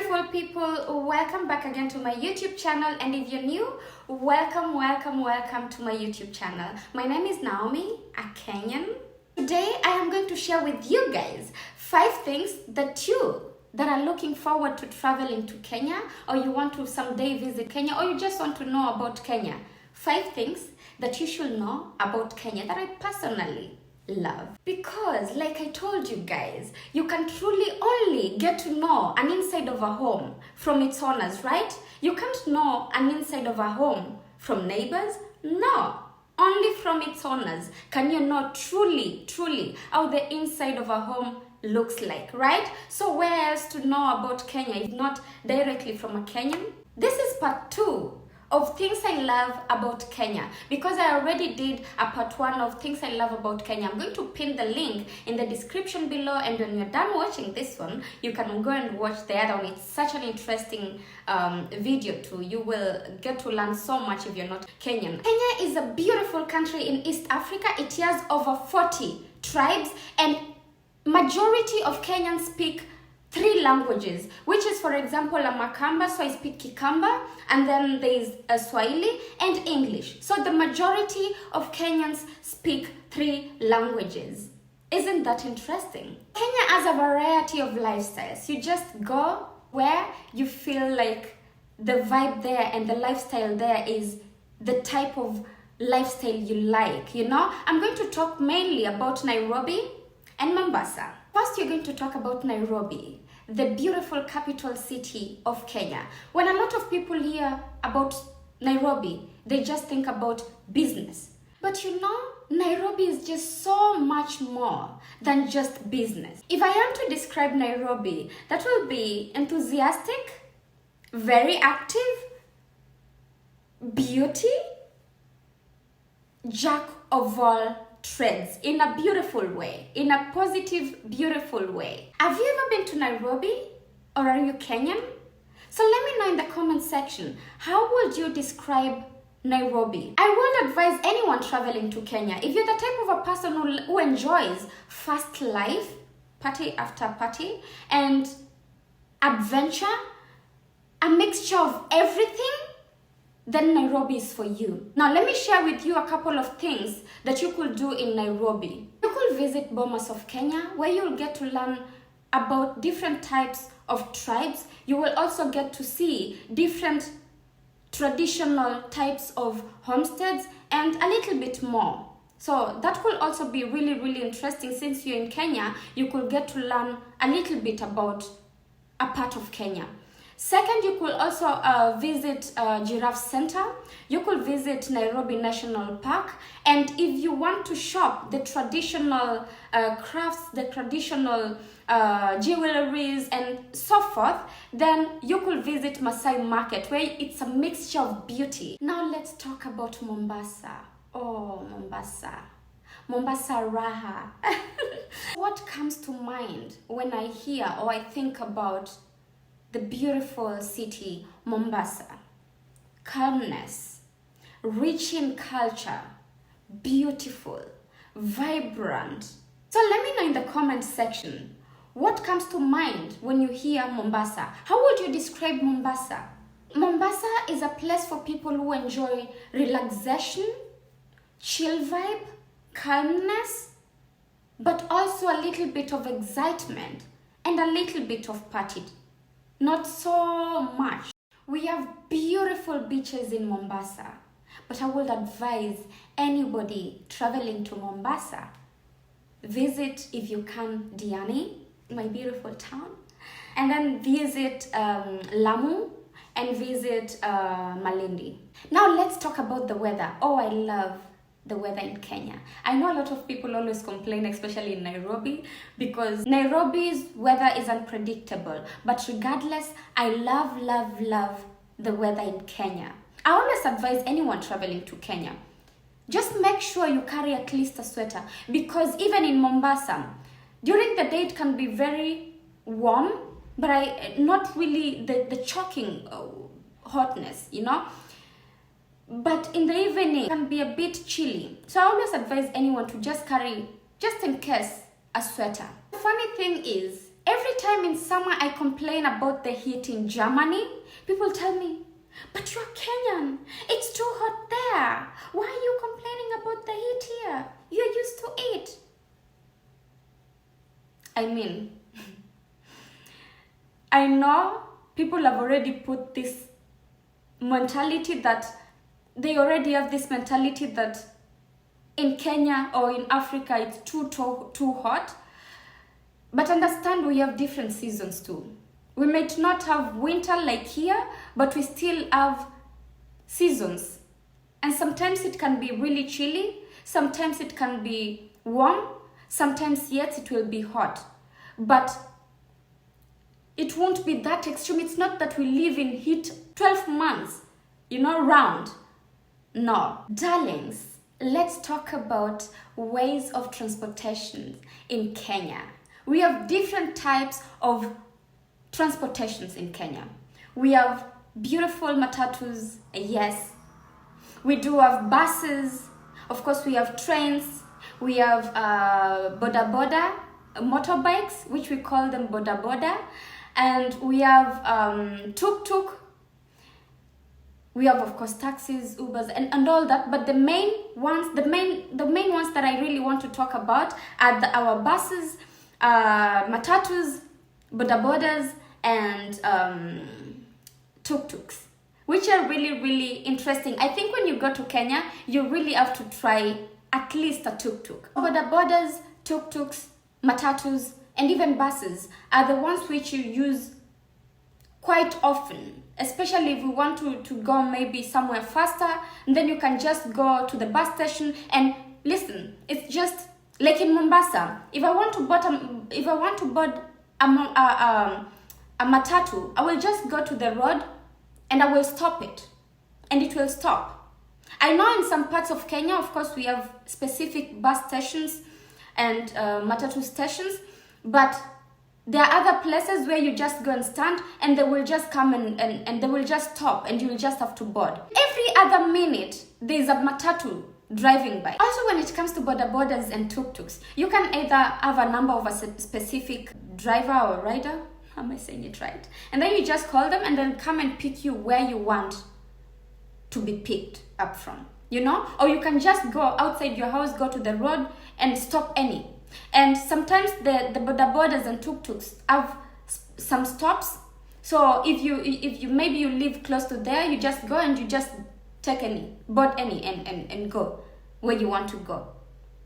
beautiful people, welcome back again to my YouTube channel, and if you're new, welcome to my YouTube channel. My name is Naomi, a Kenyan. Today I am going to share with you guys 5 things that are looking forward to traveling to Kenya, or you want to someday visit Kenya, or you just want to know about Kenya. 5 things that you should know about Kenya that I personally love. Because like I told you guys, you can truly only get to know an inside of a home from its owners, right? You can't know an inside of a home from neighbors. No, only from its owners can you know truly how the inside of a home looks like, right? So where else to know about Kenya if not directly from a Kenyan? This is part 2 of things I love about Kenya, because I already did a part 1 of things I love about Kenya. I'm going to pin the link in the description below, and when you're done watching this one, you can go and watch the other one. It's such an interesting video too. You will get to learn so much if you're not Kenyan. Kenya is a beautiful country in East Africa. It has over 40 tribes, and majority of Kenyans speak 3 languages, which is, for example, a Makamba, so I speak Kikamba, and then there's a Swahili and English. So the majority of Kenyans speak 3 languages. Isn't that interesting? Kenya has a variety of lifestyles. You just go where you feel like the vibe there and the lifestyle there is the type of lifestyle you like, you know? I'm going to talk mainly about Nairobi and Mombasa. First, you're going to talk about Nairobi, the beautiful capital city of Kenya. When a lot of people hear about Nairobi, they just think about business. But you know, Nairobi is just so much more than just business. If I am to describe Nairobi, that will be enthusiastic, very active, beauty, jack of all trades, in a beautiful way, in a positive, beautiful way. Have you ever been to Nairobi, or are you Kenyan? So let me know in the comment section, how would you describe Nairobi? I will advise anyone traveling to Kenya, if you're the type of a person who enjoys fast life, party after party, and adventure, a mixture of everything, then Nairobi is for you. Now let me share with you a couple of things that you could do in Nairobi. You could visit Bomas of Kenya, where you'll get to learn about different types of tribes. You will also get to see different traditional types of homesteads and a little bit more. So that will also be really interesting. Since you're in Kenya, you could get to learn a little bit about a part of Kenya. Second, you could also visit Giraffe Center. You could visit Nairobi National Park. And if you want to shop the traditional crafts, the traditional jewelries and so forth, then you could visit Masai Market, where it's a mixture of beauty. Now let's talk about Mombasa. Oh, Mombasa. Mombasa Raha. What comes to mind when I hear or I think about the beautiful city, Mombasa? Calmness, rich in culture, beautiful, vibrant. So let me know in the comment section, what comes to mind when you hear Mombasa? How would you describe Mombasa? Mombasa is a place for people who enjoy relaxation, chill vibe, calmness, but also a little bit of excitement and a little bit of party. Not so much. We have beautiful beaches in Mombasa, but I would advise anybody traveling to Mombasa, visit, if you can, Diani, my beautiful town, and then visit Lamu and visit Malindi. Now let's talk about the weather. Oh, I love the weather in Kenya. I know a lot of people always complain, especially in Nairobi, because Nairobi's weather is unpredictable. But regardless, I love the weather in Kenya. I always advise anyone traveling to Kenya, just make sure you carry at least a sweater, because even in Mombasa, during the day it can be very warm, but not really the choking hotness, you know. But in the evening, it can be a bit chilly. So I always advise anyone to just carry, just in case, a sweater. The funny thing is, Every time in summer I complain about the heat in Germany, people tell me, but you're Kenyan. It's too hot there. Why are you complaining about the heat here? You're used to it. I mean, I know people have already put this mentality that they already have this mentality that in Kenya or in Africa it's too hot. But understand we have different seasons too. We might not have winter like here, but we still have seasons. And sometimes it can be really chilly, sometimes it can be warm, sometimes yet it will be hot. But it won't be that extreme. It's not that we live in heat 12 months, round. No. Darlings, let's talk about ways of transportation in Kenya. We have different types of transportations in Kenya. We have beautiful matatus, yes. We do have buses. Of course, we have trains. We have boda boda, motorbikes, which we call them boda boda. And we have tuk-tuk. We have, of course, taxis, Ubers, and all that. But the main ones that I really want to talk about are our buses, matatus, boda bodas, and tuk-tuks, which are really, really interesting. I think when you go to Kenya, you really have to try at least a tuk-tuk. Boda bodas, tuk-tuks, matatus, and even buses are the ones which you use quite often, especially if we want to go maybe somewhere faster, and then you can just go to the bus station. And listen, it's just like in Mombasa. If I want to board a matatu, I will just go to the road and I will stop it, and it will stop. I know in some parts of Kenya, of course, we have specific bus stations and matatu stations, but there are other places where you just go and stand and they will just come and they will just stop and you will just have to board. Every other minute, there is a matatu driving by. Also, when it comes to boda bodas and tuk-tuks, you can either have a number of a specific driver or rider. Am I saying it right? And then you just call them and then come and pick you where you want to be picked up from, Or you can just go outside your house, go to the road and stop any. And sometimes the boda bodas and tuk-tuks have some stops. So if you maybe you live close to there, you just go and you just take board any and go where you want to go,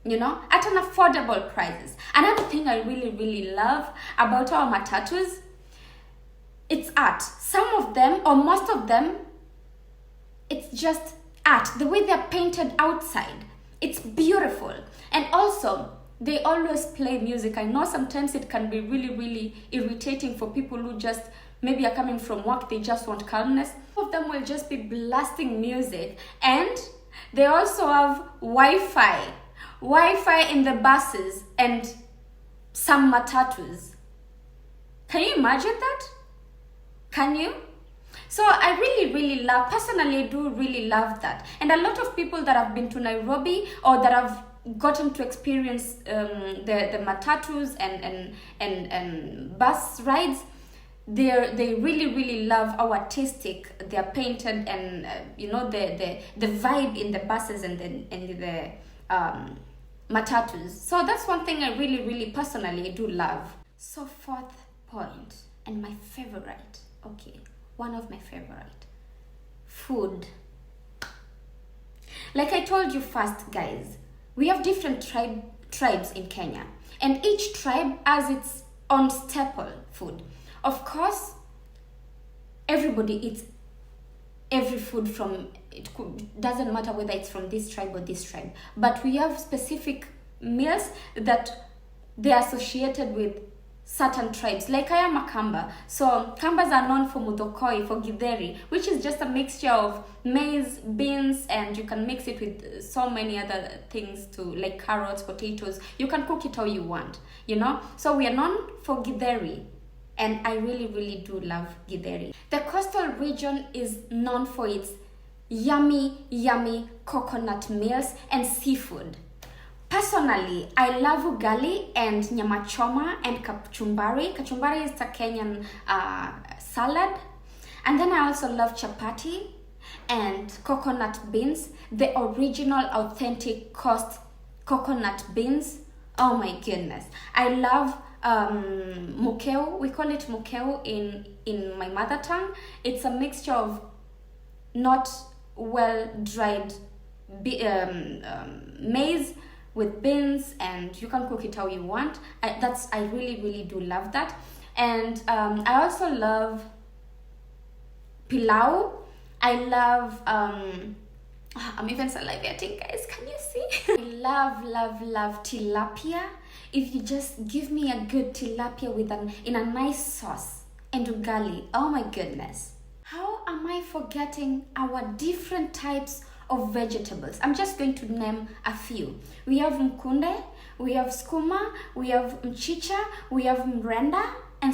at an affordable prices. Another thing I really, really love about our matatus, it's art. Some of them, or most of them, it's just art. The way they're painted outside, it's beautiful. And also, they always play music. I know sometimes it can be really, really irritating for people who just maybe are coming from work, they just want calmness. Some of them will just be blasting music. And they also have Wi-Fi in the buses and some matatus. Can you imagine that? Can you? So I really, really personally do really love that. And a lot of people that have been to Nairobi or that have gotten to experience the matatus and bus rides, they really, really love how artistic they are painted, and the vibe in the buses and the matatus. So that's one thing I really, really personally do love. So fourth point, and my favorite, one of my favorite, food. Like I told you first, guys, we have different tribes in Kenya, and each tribe has its own staple food. Of course, everybody eats every food doesn't matter whether it's from this tribe or this tribe, but we have specific meals that they are associated with certain tribes. Like I am a Kamba, so Kambas are known for mudokoi, for githeri, which is just a mixture of maize, beans, and you can mix it with so many other things too, like carrots, potatoes. You can cook it how you want, So we are known for githeri, and I really, really do love githeri. The coastal region is known for its yummy, yummy coconut meals and seafood. Personally, I love ugali and nyama choma and kachumbari. Kachumbari is a Kenyan salad. And then I also love chapati and coconut beans, the original authentic coconut beans. Oh my goodness. I love mukeu. We call it mukeu in my mother tongue. It's a mixture of not well dried maize with beans, and you can cook it how you want. I really do love that. And I also love pilau. I love I'm even salivating, guys, can you see? I love tilapia. If you just give me a good tilapia with in a nice sauce and ugali, oh my goodness. How am I forgetting our different types of vegetables? I'm just going to name a few. We have mkunde, we have skuma, we have mchicha, we have mrenda, and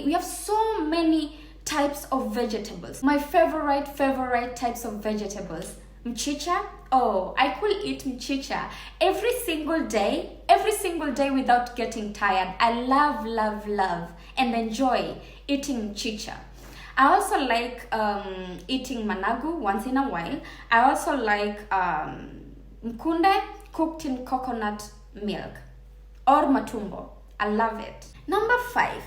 we have so many types of vegetables. My favorite types of vegetables. Mchicha. Oh, I could eat mchicha every single day without getting tired. I love and enjoy eating mchicha. I also like eating managu once in a while. I also like mkunde cooked in coconut milk or matumbo. I love it. Number 5.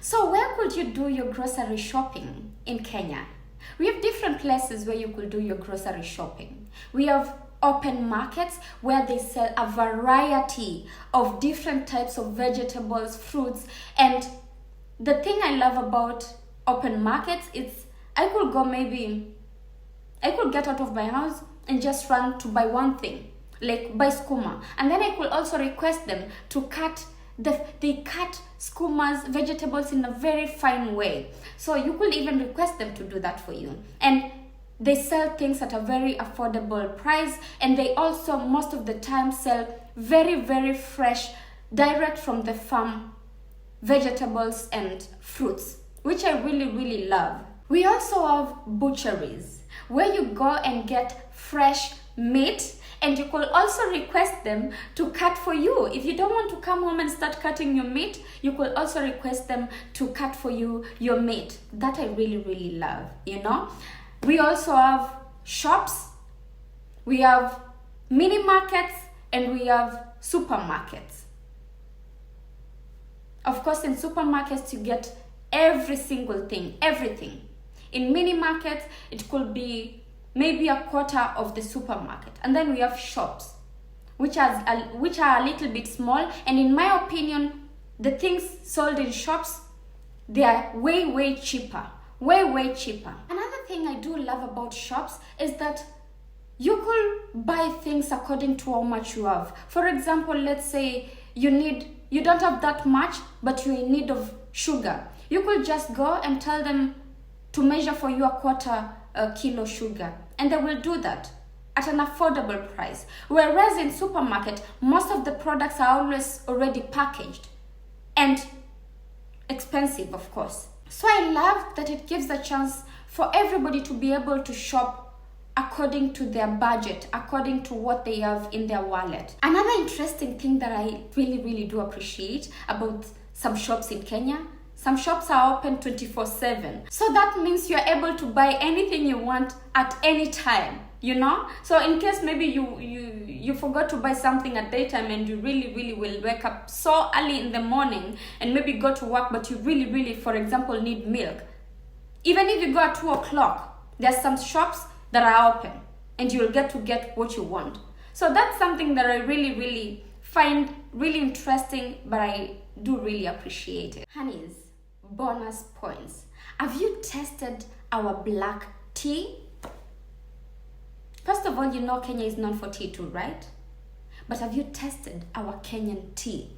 So where could you do your grocery shopping in Kenya? We have different places where you could do your grocery shopping. We have open markets where they sell a variety of different types of vegetables, fruits, and the thing I love about open markets is I could get out of my house and just run to buy one thing, like buy skuma, and then I could also request them to cut they cut skumas, vegetables in a very fine way. So you could even request them to do that for you. And they sell things at a very affordable price, and they also most of the time sell very fresh, direct from the farm vegetables and fruits, which I really love. We also have butcheries where you go and get fresh meat, and you could also request them to cut for you. If you don't want to come home and start cutting your meat, you could also request them to cut for you your meat. That I really love, you know. We also have shops, we have mini markets, and we have supermarkets. Of course, in supermarkets you get every single thing, everything. In mini markets, it could be maybe a quarter of the supermarket. And then we have shops, which are a little bit small. And in my opinion, the things sold in shops, they are way cheaper. Way cheaper. Another thing I do love about shops is that you could buy things according to how much you have. For example, let's say you don't have that much, but you're in need of sugar. You could just go and tell them to measure for you a quarter kilo sugar, and they will do that at an affordable price. Whereas in supermarket, most of the products are always already packaged and expensive, of course. So I love that it gives a chance for everybody to be able to shop according to their budget, according to what they have in their wallet. Another interesting thing that I really do appreciate about some shops in Kenya, some shops are open 24/7. So that means you're able to buy anything you want at any time, you know? So in case maybe you forgot to buy something at daytime and you really will wake up so early in the morning and maybe go to work, but you really, for example, need milk. Even if you go at 2 o'clock, there's some shops that are open and you'll get what you want. So that's something that I really find really interesting, but I do really appreciate it. Honeys, bonus points. Have you tested our black tea? First of all, you know Kenya is known for tea too, right? But have you tested our Kenyan tea?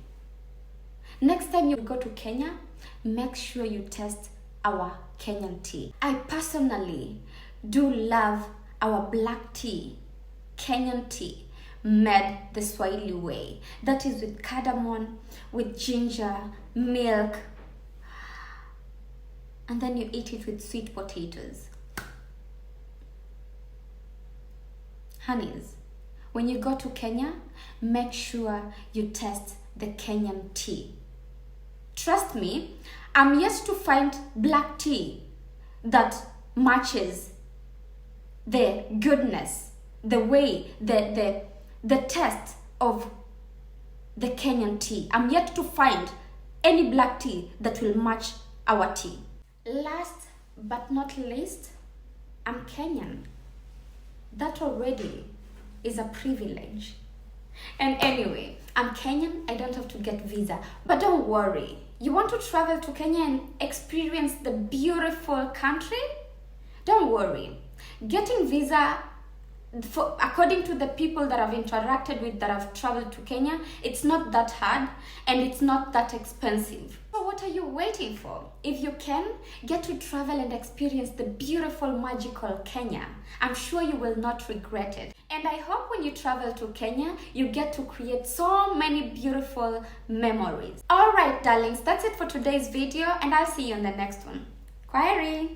Next time you go to Kenya, make sure you test our Kenyan tea. I personally do love our black tea, Kenyan tea, made the Swahili way. That is with cardamom, with ginger, milk, and then you eat it with sweet potatoes. Honeys, when you go to Kenya, make sure you test the Kenyan tea. Trust me, I'm yet to find black tea that matches the goodness, the way, the taste of the Kenyan tea. I'm yet to find any black tea that will match our tea. Last but not least, I'm Kenyan. That already is a privilege. And anyway, I'm Kenyan, I don't have to get visa. But don't worry, you want to travel to Kenya and experience the beautiful country? Don't worry. Getting visa, according to the people that I've interacted with that have traveled to Kenya, it's not that hard and it's not that expensive. So what are you waiting for? If you can, get to travel and experience the beautiful, magical Kenya. I'm sure you will not regret it. And I hope when you travel to Kenya, you get to create so many beautiful memories. Alright, darlings, that's it for today's video and I'll see you in the next one. Kwaheri!